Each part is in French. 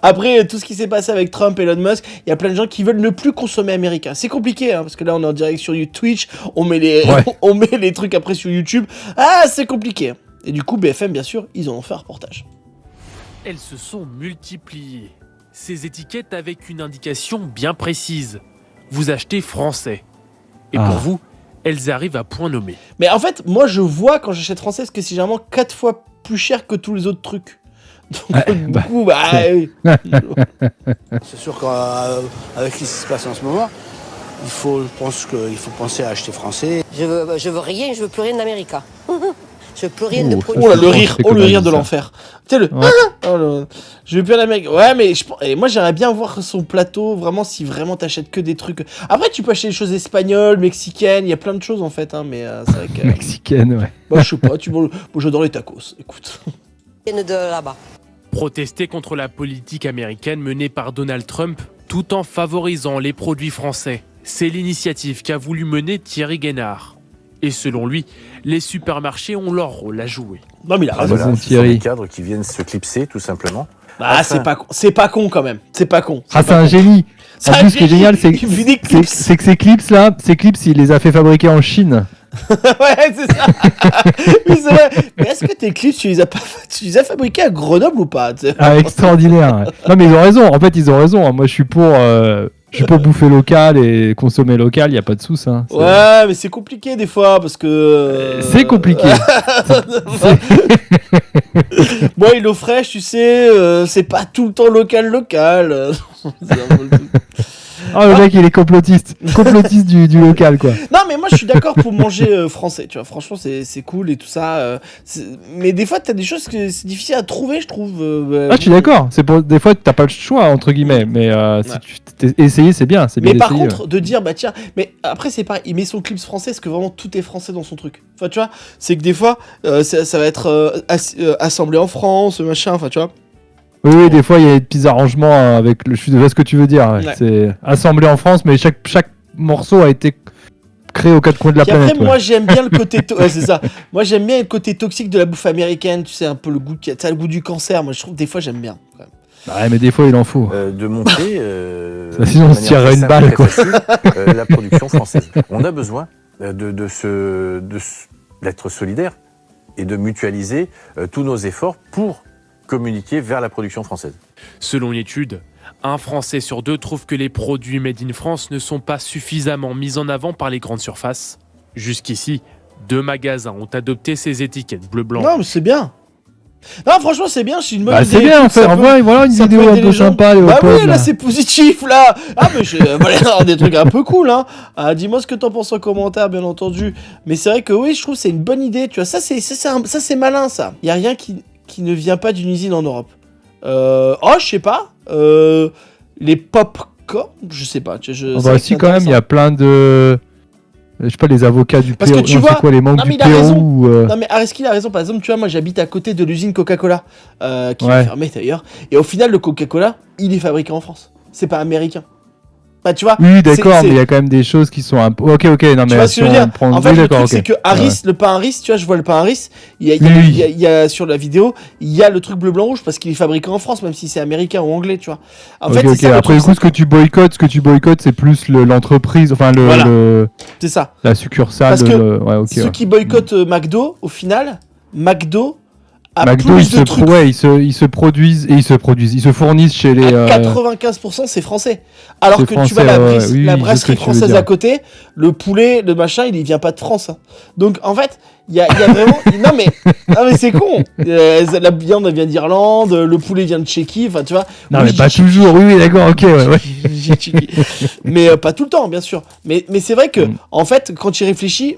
Après tout ce qui s'est passé avec Trump et Elon Musk, il y a plein de gens qui veulent ne plus consommer américain. C'est compliqué, hein, parce que là on est en direct sur Twitch, on met on met les trucs après sur YouTube. Ah, c'est compliqué. Et du coup, BFM, bien sûr, ils en ont fait un reportage. Elles se sont multipliées. Ces étiquettes avec une indication bien précise. Vous achetez français. Et pour vous, elles arrivent à point nommé. Mais en fait, moi je vois quand j'achète français, parce que c'est généralement 4 fois plus cher que tous les autres trucs. Donc du coup, oui. C'est sûr qu'avec ce qui se passe en ce moment, je pense qu'il faut penser à acheter français. Je veux rien, je veux plus rien d'américain. Je veux plus rien de produit. Oh là, le rire de l'enfer. Tu sais, je veux plus en Amérique. Ouais, mais moi j'aimerais bien voir son plateau, vraiment, si vraiment t'achètes que des trucs. Après, tu peux acheter des choses espagnoles, mexicaines, il y a plein de choses en fait, hein, mais c'est vrai que. Mexicaine, ouais. Bah, je sais pas, moi j'adore les tacos, écoute. De là-bas. Protester contre la politique américaine menée par Donald Trump tout en favorisant les produits français. C'est l'initiative qu'a voulu mener Thierry Guénard. Et selon lui, les supermarchés ont leur rôle à jouer. Non mais il a raison. Voilà, ce sont des cadres qui viennent se clipser tout simplement. Ah, c'est pas con quand même. C'est pas con. C'est un génie. En plus, ce qui est génial, c'est que ces clips, il les a fait fabriquer en Chine. Ouais, c'est ça. Oui, c'est vrai. Mais est-ce que tes clips, tu les as fabriqués à Grenoble ou pas? Extraordinaire. Non, mais ils ont raison. En fait, ils ont raison. Moi, je suis pour bouffer local et consommer local. Il y a pas de souci. Hein. Ouais, mais c'est compliqué des fois parce que. C'est compliqué. Moi, Hello Fresh, tu sais, c'est pas tout le temps local. Oh, le mec, il est complotiste du local, quoi. Non, mais moi, je suis d'accord pour manger français, tu vois. Franchement, c'est cool et tout ça. Mais des fois, t'as des choses que c'est difficile à trouver, je trouve. Je suis d'accord. Des fois, t'as pas le choix, entre guillemets. Mais si tu t'es essayé, c'est bien. C'est bien. Mais par contre, de dire, bah tiens, mais après, c'est pareil, il met son clip français, parce que vraiment, tout est français dans son truc. Enfin, tu vois, c'est que des fois, ça va être assemblé en France, machin, enfin, tu vois. Oui, des fois il y a des petits arrangements avec le. Je vois ce que tu veux dire. Ouais. Ouais. C'est assemblé en France, mais chaque morceau a été créé aux quatre coins de la planète. Après, moi j'aime bien le côté. C'est ça. Moi j'aime bien le côté toxique de la bouffe américaine. Tu sais, un peu le goût du cancer. Moi je trouve des fois j'aime bien. Ouais, mais des fois il en faut. De montrer. Sinon on se tirerait une balle, quoi. Facile, la production française. On a besoin d'être solidaire et de mutualiser tous nos efforts pour communiquer vers la production française. Selon une étude, un Français sur 2 trouve que les produits made in France ne sont pas suffisamment mis en avant par les grandes surfaces. Jusqu'ici, 2 magasins ont adopté ces étiquettes bleu-blanc. Non, mais c'est bien. Non, franchement, c'est bien. C'est une bonne idée. C'est bien, en fait. Voilà une vidéo un peu sympa. Bah oui, là, c'est positif, là. Ah, mais voilà, des trucs un peu cool, hein. Dis-moi ce que t'en penses en commentaire, bien entendu. Mais c'est vrai que oui, je trouve que c'est une bonne idée. Tu vois, ça, c'est malin, ça. Il y a rien qui ne vient pas d'une usine en Europe. Je sais pas. Les pop-corn, je sais pas. Si, quand même, il y a plein de. Je sais pas, les avocats du Pérou. Tu vois, quoi, les mangues du Pérou. Non, mais Areski, il a raison. Par exemple, tu vois, moi, j'habite à côté de l'usine Coca-Cola, qui est fermée d'ailleurs. Et au final, le Coca-Cola, il est fabriqué en France. C'est pas américain. Bah, tu vois. Oui, d'accord, mais il y a quand même des choses qui sont un peu. Ok, non, mais. Tu vois ce que je veux dire ? En fait, le truc, c'est que Harris, le pain Harris, tu vois, je vois le pain Harris, il y a sur la vidéo, il y a le truc bleu, blanc, rouge parce qu'il est fabriqué en France, même si c'est américain ou anglais, tu vois. En fait, c'est ça, après, du coup, ce que tu boycottes, c'est plus l'entreprise, enfin, c'est ça. La succursale. Parce que ceux qui boycottent McDo, au final, McDo, ils se produisent et ils se fournissent chez les. 95% c'est français. Alors que tu vois la brasserie française à côté, le poulet, le machin, il vient pas de France. Hein. Donc en fait, il y a vraiment. non mais c'est con. La viande elle vient d'Irlande, le poulet vient de Tchéquie, enfin tu vois. Non mais pas toujours. Oui, d'accord, ok, ouais. Mais pas tout le temps, bien sûr. Mais c'est vrai que en fait, quand tu y réfléchis,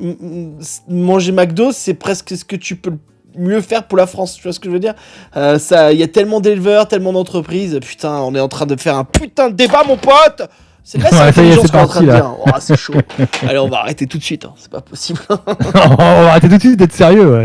manger McDo, c'est presque ce que tu peux mieux faire pour la France, tu vois ce que je veux dire. Il y a tellement d'éleveurs, tellement d'entreprises. Putain, on est en train de faire un putain de débat, mon pote. C'est pas ça l'intelligence qu'on est en train de dire. Oh, c'est chaud. Allez, on va arrêter tout de suite. Hein. C'est pas possible. On va arrêter tout de suite d'être sérieux. Ouais.